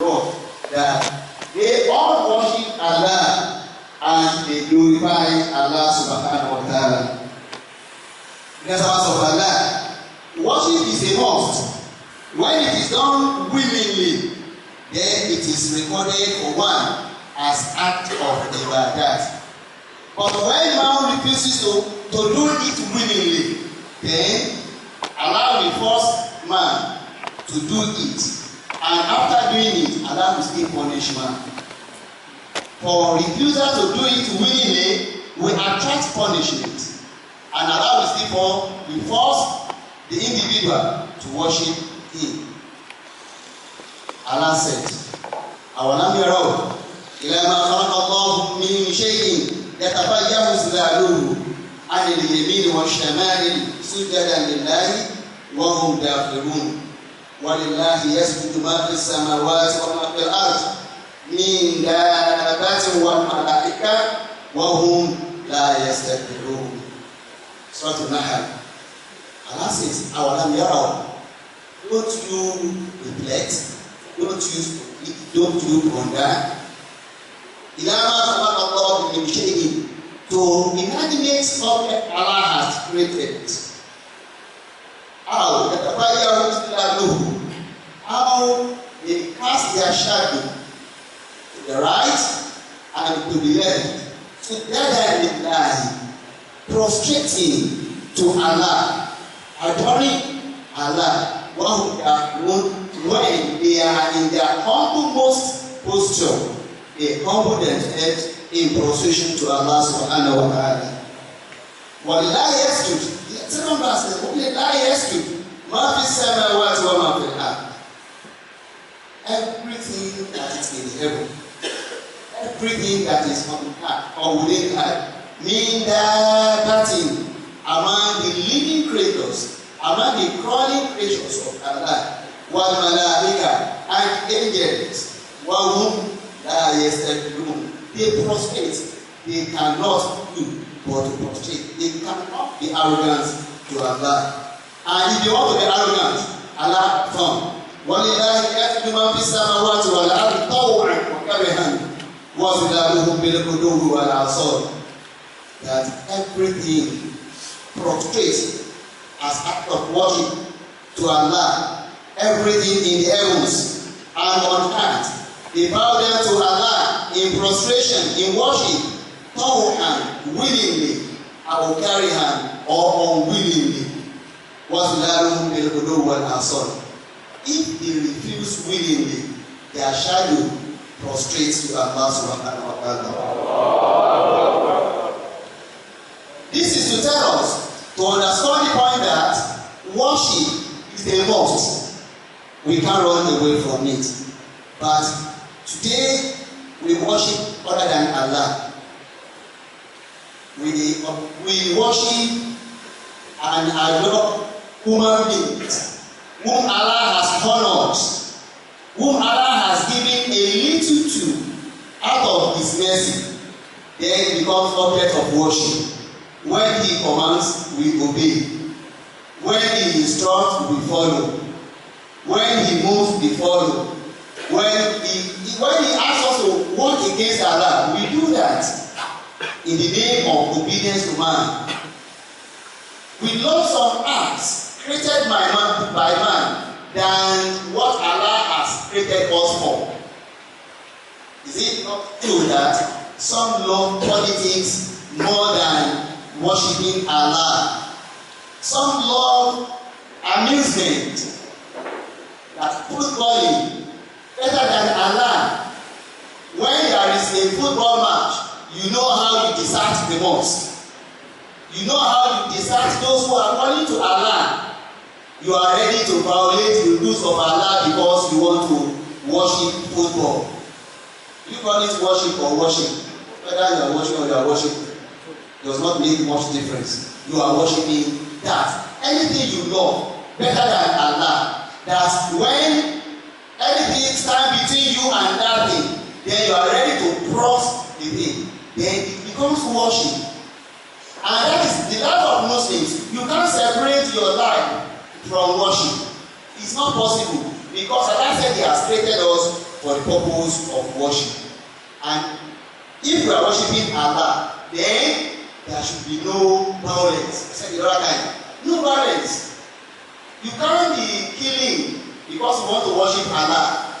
what? That they all worship Allah and they glorify Allah subhanahu wa ta'ala. Because of Allah, worship is a must. When it is done willingly, then it is recorded for one as act of ibadat. But when man refuses to do it willingly, then Allah will force man to do it. And after doing it, Allah will still punish man. For refusal to do it willingly will attract punishment. And Allah will still force the individual to worship him. Allah said, أَوَلَمْ يَرَوْا إِلَى مَا خَلَقَ اللَّهُ مِنْ شَيْءٍ يتبين ظلاله عن اليمين والشمال سجدا لله وهم داخرون ولله يسجد ما في السماوات وما في الأرض من دابة والملائكة وهم لا يستكبرون. Surah An-Nahl. Allah says, أَوَلَمْ يَرَوْا. Don't you reflect? Don't you wonder? To inanimate object Allah has created. How they cast their shadow to the right and to the left, together in life, prostrating to Allah, adoring Allah, when they are in their humblest posture. They humble themselves in prostration to Allah subhanahu wa ta'ala. وَلِلَّهِ يَسْجُدُ. The second verse says, وَلِلَّهِ يَسْجُدُ مَا فِي السَّمَاوَاتِ وَمَا فِي الْأَرْضِ. Everything that is in heaven, everything that is on earth or within earth, mean that among the living creatures, among the crawling creatures of Allah, وَالْمَلَائِكَةِ and angels, وَهُمْ they prostrate. They cannot do but to prostrate. They cannot be arrogant to Allah. And if they want to be arrogant, Allah firm. وَلِلَّهِ يَسْجُدُ مَا فِي السَّمَاوَاتِ وَالْأَرْضِ طَوْعًا وَكَرْهًا وَظِلَالُهُم بِالْغُدُوِّ وَالْآصَالِ. That everything prostrates as act of worship to Allah. Everything in the heavens and on earth. They bow down to Allah in prostration, in worship, tawhan, willingly, awkarihan, or unwillingly. وَظِلَالُهُم بِالْغُدُوِّ وَالْآصَالِ. If they refuse willingly, their shadow prostrates to Allah subhanahu wa ta'ala. This is to tell us, to understand the point that worship is a must. We can't run away from it. But today, we worship other than Allah. We worship and adore human beings whom Allah has honored, whom Allah has given a little to out of His mercy. Then it becomes object of worship. When He commands, we obey. When He instructs, we follow. When He moves, we follow. When he asks us to work against Allah, we do that in the name of obedience to man. We love some acts created by man than what Allah has created us for. Is it not true that some love politics more than worshiping Allah? Some love amusement, that footballing, better than Allah. When there is a football match, you know how you desert the mosque. You know how you desert those who are calling to Allah. You are ready to violate the rules of Allah because you want to worship football. You call it worship or worship. Whether you are worshiping or you are worshiping does not make much difference. You are worshiping that. Anything you love better than Allah. That's when anything stands between you and that thing, then you are ready to cross the thing. Then it becomes worship. And that is the life of Muslims. You can't separate your life from worship. It's not possible. Because Allah said He has created us for the purpose of worship. And if we are worshiping Allah, then there should be no violence. I said the other time, no violence. You can't be killing because you want to worship Allah.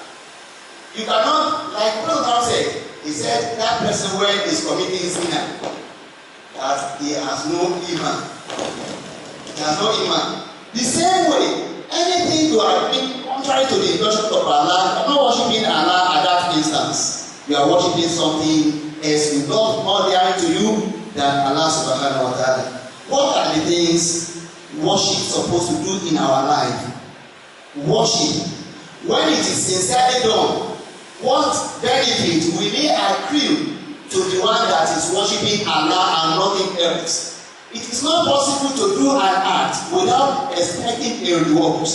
You cannot, like President said, he said that person when is committing sin, that he has no iman. He has no iman. The same way, anything you are doing contrary to the instructions of Allah, you are not worshiping Allah at that instance. You are worshiping something else with not more dear to you than Allah subhanahu wa ta'ala. What are the things worship is supposed to do in our life? Worship, when it is sincerely done, what benefit will it accrue to the one that is worshiping Allah and nothing else? It is not possible to do an act without expecting a reward.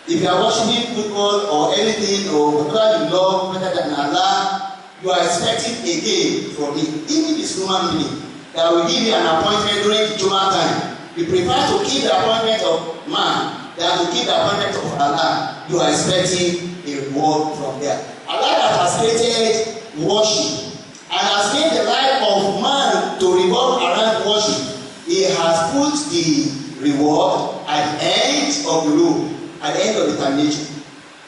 If you are worshiping football or anything or whatever you love better than Allah, you are expecting a gain from it. Even this human being that will give you an appointment during the Juma'at time, you prefer to keep the appointment of man than to keep the appointment of Allah. You are expecting a reward from there. Allah that has created worship and has made the life of man to revolve around worship, he has put the reward at the end of the road, at the end of the termination.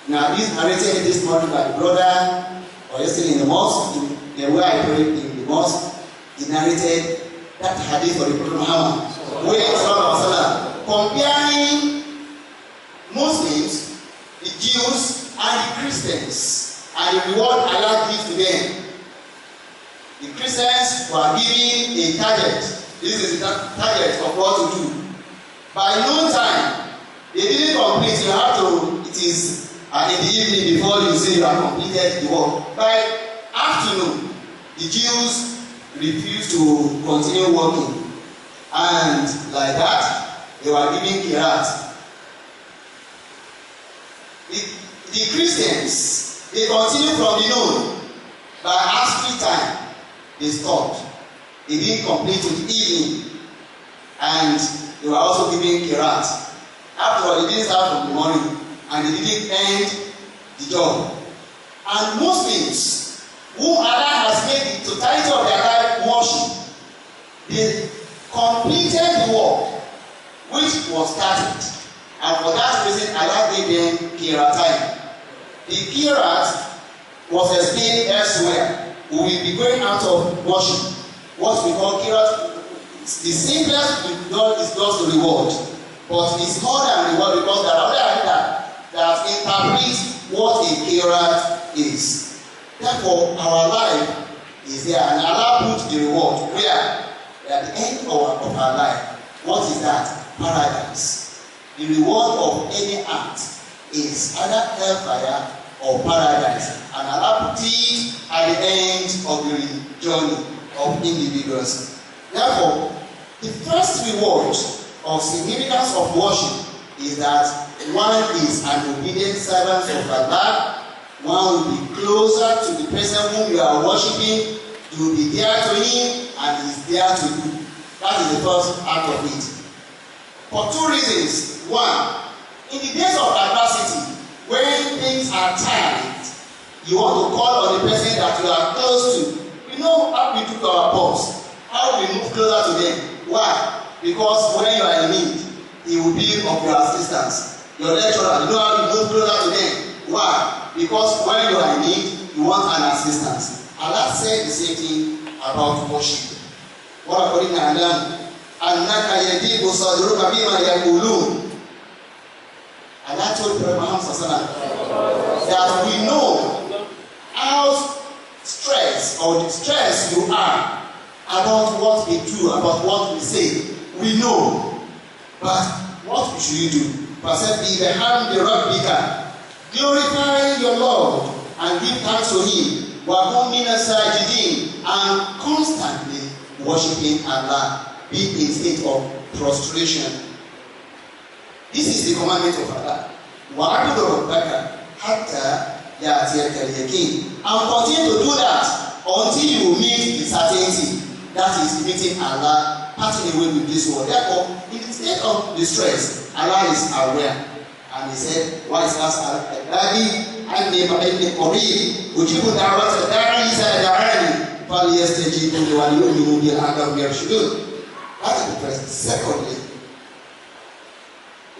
Now this narrated this morning by the brother, or yesterday in the mosque, where I prayed in the mosque, he narrated that hadith for the Prophet Muhammad, where comparing Muslims, the Jews, and the Christians, and the reward Allah gives to them. The Christians were given a target. This is the target of what to do. By noon time, they didn't complete. You have to, it is in the evening before you say you have completed the work. By afternoon, the Jews refused to continue working. And like that, they were giving kirat. The Christians, they continued from the noon. By asking time, they stopped. They didn't complete to the evening. And they were also giving kirat. Afterward, they didn't start from the morning. And they didn't end the job. And Muslims, whom Allah has made the totality of their life worship, they completed the work which was started. And for that reason, Allah gave them kirat time. The kirat was explained elsewhere. We will be going out of worship. What we call kirat, the simplest is just the reward. But it's more than reward because there are other that interpret what a kirat is. Therefore, our life is there, and Allah put the reward where? At the end of our life. What is that? Paradise. The reward of any act is either hellfire or paradise. And Allah put it at the end of the journey of individuals. Therefore, the first reward of significance of worship is that one is an obedient servant of Allah. One will be closer to the person whom you are worshiping. You will be there to him and he is there to you. That is the first act of it. For two reasons. One, in the days of adversity, when things are tight, you want to call on the person that you are close to. You know how we do to our boss, how we move closer to them. Why? Because when you are in need, he will be of your assistance. Your lecturer, you know how you move closer to them. Why? Because when you are in need, you want an assistance. Allah said the same thing about worship. What according to Adam? Annaka yadibu sadruka bima yaqulun. Allah told Prophet Muhammad that we know how stressed or distressed you are about what we do, about what we say. We know. But what should you do? Glorify your Lord and give thanks to him. And constantly worshiping Allah, being in state of prostration. This is the commandment of Allah. And continue to do that until you meet the certainty that is meeting Allah, parting away with this world. Therefore, in the state of distress, Allah is aware. And he said, why is that? أني قريب أجيب دعوة الداعي إذا دعاني فليستجيبوا لي وليؤمنوا بي لعلهم يرشدون. That is the first. Secondly,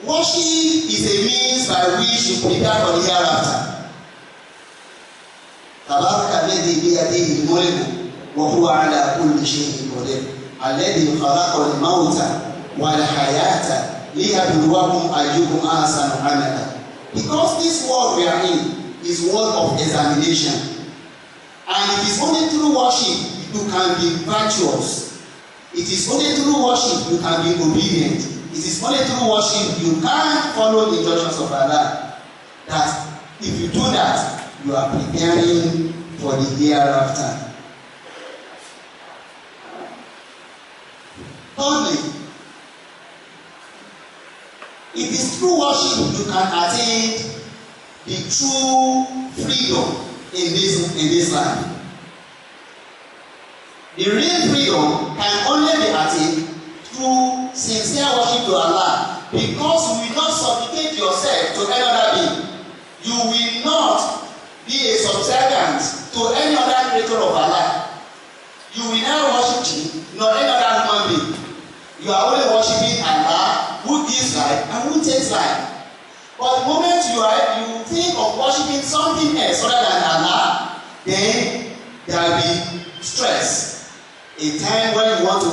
worship is a means by which you prepare for the hereafter. تبارك الذي بيده الملك وهو على كل شيء قدير الذي خلق الموت والحياة ليبلوكم أيكم أحسن عملا. Because this world we are in is world of examination, and it is only through worship you can be virtuous. It is only through worship you can be obedient. It is only through worship you can follow the instructions of Allah. That if you do that, you are preparing for the hereafter. Thirdly, it is through worship you can attain the true freedom in this life. The real freedom can only be attained through sincere worship to Allah, because you will not supplicate yourself to any other being. You will not be a subservient to any other creator of Allah. You will never worship Him nor any other human being. You are only worshiping Allah, who gives life and who takes life. But the moment you think of worshiping something else other than Allah, then there will be stress. A time when you want to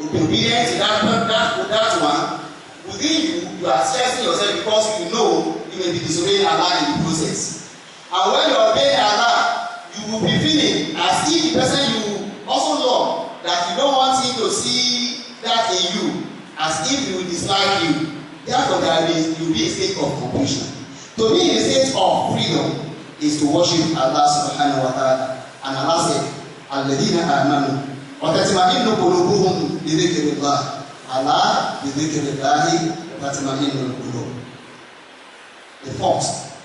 be obedient to that one, within you are stressing yourself because you know you may be disobeying Allah in the process. And when you obey Allah, you will be feeling as if the person you also love, that you don't want him to see that in you, as if he will dislike you. Therefore, you will be a state of confusion. To be in a state of freedom is to worship Allah subhanahu wa ta'ala. And Allah said, الَّذِينَ آمَنُوا وَتَطْمَئِنُّ قُلُوبُهُم بِذِكْرِ اللَّهِ. Allah بِذِكْرِ اللَّهِ تَطْمَئِنُّ الْقُلُوبُ. The fourth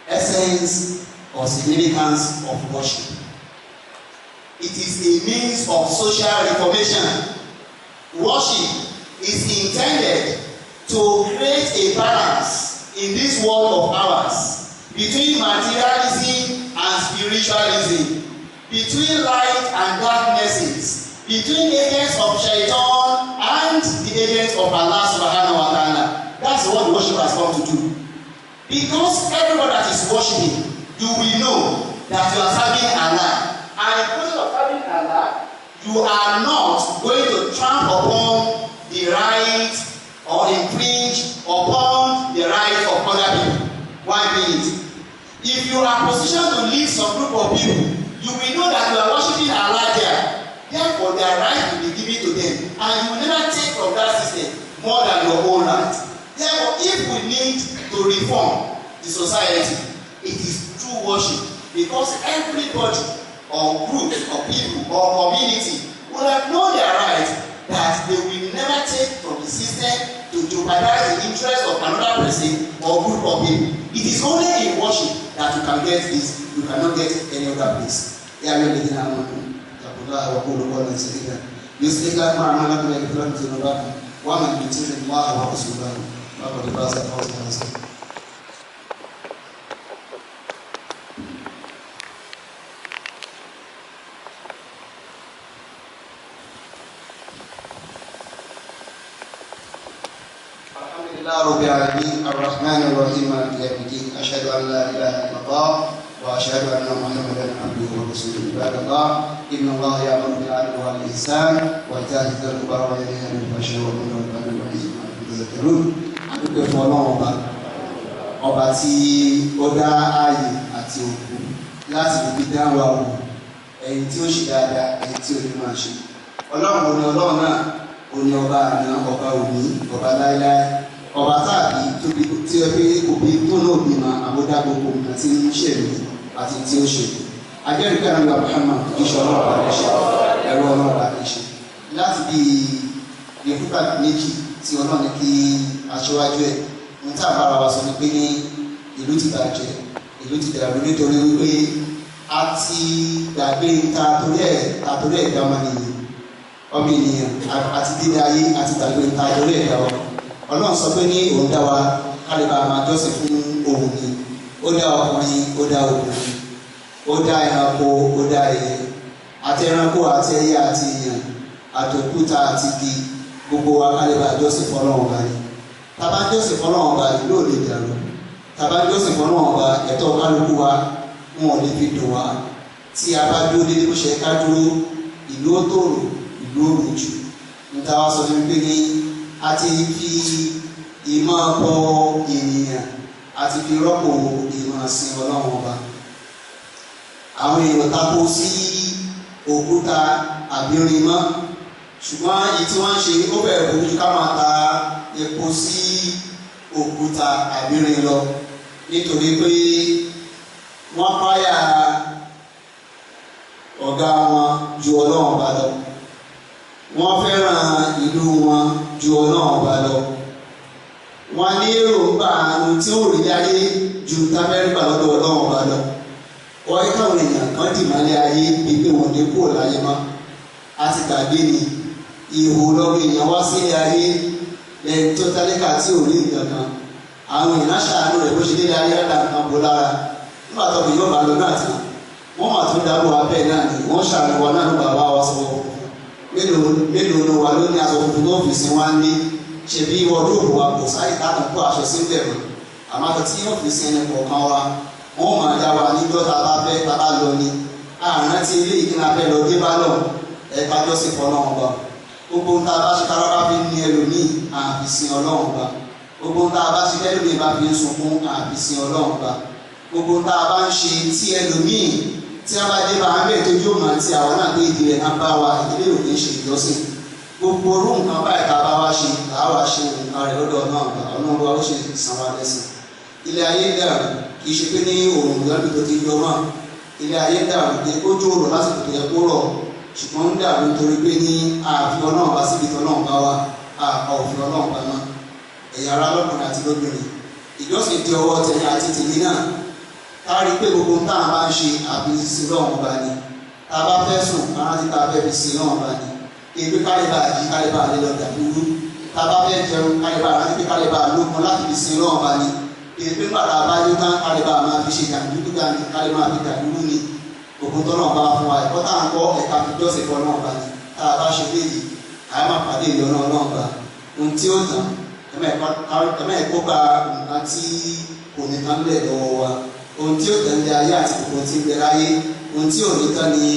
essence or significance of worship. It is a means of social reformation. Worship is intended to create a balance in this world of ours between materialism and spiritualism, between light and darknesses, between agents of Shaitan and the agents of Allah subhanahu wa ta'ala. That's what worship has come to do. Because everybody that is worshiping, you will know that you are serving Allah. And in the process of serving Allah, you are not going to trample upon the right or infringe upon the right of other people. One minute. If you are positioned to lead some group of people, you will know that you are worshiping Allah there. Therefore, their right will be given to them. And you will never take from that system more than your own right. Therefore, if we need to reform the society, it is through worship. Because everybody or group or people or community will have known their right, that they will never take from the system to jeopardize the interest of another person or group of people. It is only in worship that you can get this. You cannot get any other place. يصلح لكم أعمالكم ويغفر لكم ذنوبكم ومن يطع الله ورسوله فقد فاز فوزا عظيما. رب العالمين الرحمن الرحيم مالك يوم الدين أشهد أن لا إله إلا الله وأشهد أن محمدا عبده ورسوله. عباد الله إن الله يأمر بالعدل والإحسان وإيتاء ذي القربى وينهى عن الفحشاء والمنكر والبغي يعظكم لعلكم تذكرون. adúpẹ́ fún Ọlọ́run ọba tí ó dá ààyè àti òkú láti lè dá wa wò ẹ̀yin tí ó ṣe dáadáa ẹ̀yin tí ó lè máa ṣe. Ọlọ́run òní Ọlọ́run náà òní ọba àná ọba òní ọba láéláé ọba tàbí tóbi tí ó bí òbí tó náà bímọ àbúdá gbogbo nǹkan tí ń ṣèlú àti tí ó ṣe. Ajẹ́rìí kan nígbà Muhammad iṣẹ́ ọlọ́ọ̀bá lè ṣe ẹ̀rọ ọlọ́ọ̀bá lè ṣe. Láti bí ìfúnpá méjì tí Ọlọ́run kí aṣíwájú ẹ̀ ń tà bára wa sọ ní pé ní ìlú ti bàjẹ́ ìlú ti dàrú nítorí wípé a ti gbàgbé ta torí ẹ̀ dá ọmọ ènìyàn àti dídá ayé àti gbàgbé ta torí ẹ̀ dá ọmọ. Ọlọ́run sọ pé ní òun dá wa kálíbà máa jọ́sìn fún òun ni. ó dá ọkùnrin, ó dá obìnrin, ó dá ẹranko, ó dá ẹyẹ, àti ẹranko àti ẹyẹ àti èèyàn, àtòkúta àti igi, gbogbo wa kálíbà jọ́sìn fọ́lọ́run bá ní. Tàbá jọ́sìn fọ́lọ́run bá ìlú ò lè dàrú. Tàbá jọ́sìn fọ́lọ́run bá ẹ̀tọ́ kálukú wa wọn ò lè fi dùn wá. Tí a bá dúró dédé bó ṣe ká dúró, ìlú ó tòrò, ìlú ó rújú. Níta wá sọ fún mi pé ní a ti fi ìmọ̀ bọ ènìyàn, a ti fi rọ́pò ìmọ̀ sin Ọlọ́run ọba. Àwọn èèyàn tako sí òkúta àbírin mọ́, ṣùgbọ́n èyí tí wọ́n ń ṣe ó bẹ̀rẹ̀ bójú ká máa ta epo sí òkúta àbírin lọ, nítorí pé wọ́n páyà ọ̀gá wọn ju Ọlọ́run ọba lọ. Wọ́n fẹ́ràn ìlú wọn ju Ọlọ́run ọba lọ. Wọ́n ní èròǹgbà ohun tí ó rí ayé ju tábẹ́rìgbà lọ́dọ̀ Ọlọ́run ọba lọ. Wọ́n yí káwọn èèyàn kan dì mọ́lẹ̀ ayé bíi pé wọ́n dé kúrò láyé mọ́. A ti gbàgbé ni ìhò lọ́rọ̀ èèyàn wá sílé ayé lẹ́yìn tó tálíkà tí ò rí nǹkan kan. Àwọn èèyàn ṣàánú rẹ̀ bó ṣe délé ayé rẹ̀ nǹkan bó lára. Nígbà tó bí yóò bá lọ náà tán, wọ́n mà tún dábò abẹ́ náà ni wọ́n ṣàánú wa náà ní bàbá wa sọ mélòó ló wà ló ní aṣọ funfun tó fi sin wá ní ṣe bí wọ́dúròbù wa kò sáyé táwọn kó aṣọ sílẹ̀ mọ́. Àmọ́ àti tí yóò fi sin ẹni kọ̀ọ̀kan wa wọ́n máa dá wa níjọ́ tá a bá fẹ́ tá a bá lọ ni. Àrùn tí ilé ìkíni abẹ́ lọ dé bá lọ ẹ̀ka jọ́sìn fọ́lọ́run ọba. Gbogbo tá a bá ṣe kárábá fi ní ẹlòmíì àfi sin Ọlọ́run ọba. Gbogbo tá a bá ṣe ẹlòmíì bá fi ń sunkún àfi sin Ọlọ́run ọba. Gbogbo tá a bá ń ṣe tí ẹlòmíì tí a bá dé bá ń bẹ̀ tó yóò máa ti àwọn náà pé ìdílé náà bá wa ìdílé ò ní ṣe ìjọsìn. Gbogbo orú nǹkan báyìí tá a bá wá ṣe làá wá ṣe nǹkan rẹ̀ lọ́dọ̀ náà bá Ọlọ́run wa ó ṣe san wa lẹ́sìn. Ilé ayé dàrú kì í ṣe pé ní òòrùn lọ́dún tó ti yọ mọ́. Ilé ayé dàrú pé ó jó rọ̀ lásìkò tó yẹ kó rọ̀, ṣùgbọ́n ń dàrú nítorí pé ní àfi Ọlọ́run bá síbi tó Ọlọ́run bá wà, àpá òfin Ọlọ́run bá náà. Ẹ̀yà ara lọ́kùnrin àti lóbìnrin, ìjọsìn di ọwọ́ tẹ̀yìn àti tèmi náà. Ká rí pé gbogbo tá a máa ń ṣe àbí sin Ọlọ́run bá ní. Tá a bá fẹ́ sùn, kára tí tá a fẹ́ fi sin Ọlọ́run bá ní. Ebi kálíbà jí kálíbà lé lọ dàbí wú. Tá a bá fẹ́ jẹun kálíbà rántí pé kálíbà lókun láti fi sin Ọlọ́run bá ní. Ebi pàdà abáyé tán kálíbà máa fi ṣe dàbí kálíbà máa fi dàbí wú ni. Gbogbo tọ́lọ̀ bá fún wa ẹ̀kọ́ tá à ń kọ́ ẹ̀ka fi jọ́sìn fọ́ náà bá ní. Tá a bá ṣe léyìí, àá máa pàdé ìlọ́nà Ọlọ́run bá. Ohun tí ó tán, ẹ̀mẹ́ gba nǹkan tí kò ní tán lẹ̀ lọ́wọ́ wa. Ohun tí ó tán ní ayé àti gbogbo tí ń bẹ láyé. Ohun tí ò ní tán ní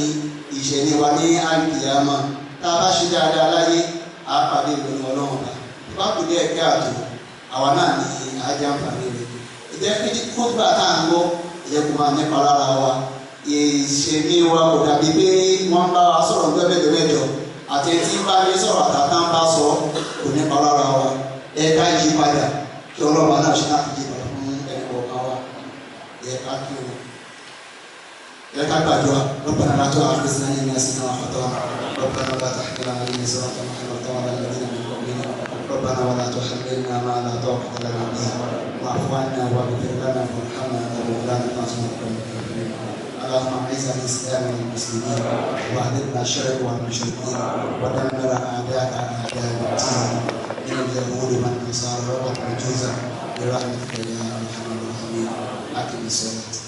ìṣẹ̀lẹ̀ wa ní àlùkìyámà. Tá a bá ṣe dáadáa láyé, àá pàdé ìlọ́nà Ọlọ́run bá. Bá kò dé ẹ̀kẹ́ àtò, àwa náà ní ajá ń pàdé rẹ̀. Ìjẹ́ pé kótóbà tá à ń gbọ́, ìyẹn kò máa nípa lára wa. Ìṣẹ̀mí wa kò dàbí pé wọ́n bá wa sọ̀rọ̀ gbẹ́mẹ́jọ àti ẹni tí ń bá ní sọ̀rọ̀ àtàtà ń bá sọ kò nípa lára wa. Ẹ̀ka yí padà kí Ọlọ́run náà ṣe láti yí padà fún ẹnì kọ̀ọ̀kan wa. Ẹ̀ka kí o. Ẹ̀ka gbàdúrà ربنا لا تؤاخذنا إن نسينا وأخطأنا ربنا لا تحمل علينا إصرا كما حملته على الذين من قبلنا ربنا ولا تحملنا ما لا طاقة لنا به واعف عنا واغفر لنا وارحمنا أنت مولانا فانصرنا على الكافرين. اللهم اعز الاسلام والمسلمين واذل الشرك والمشركين ودمر اعداءك اعداء الدين من اليهود والنصارى والمجوس برحمتك يا ارحم الراحمين. اقم الصلاه.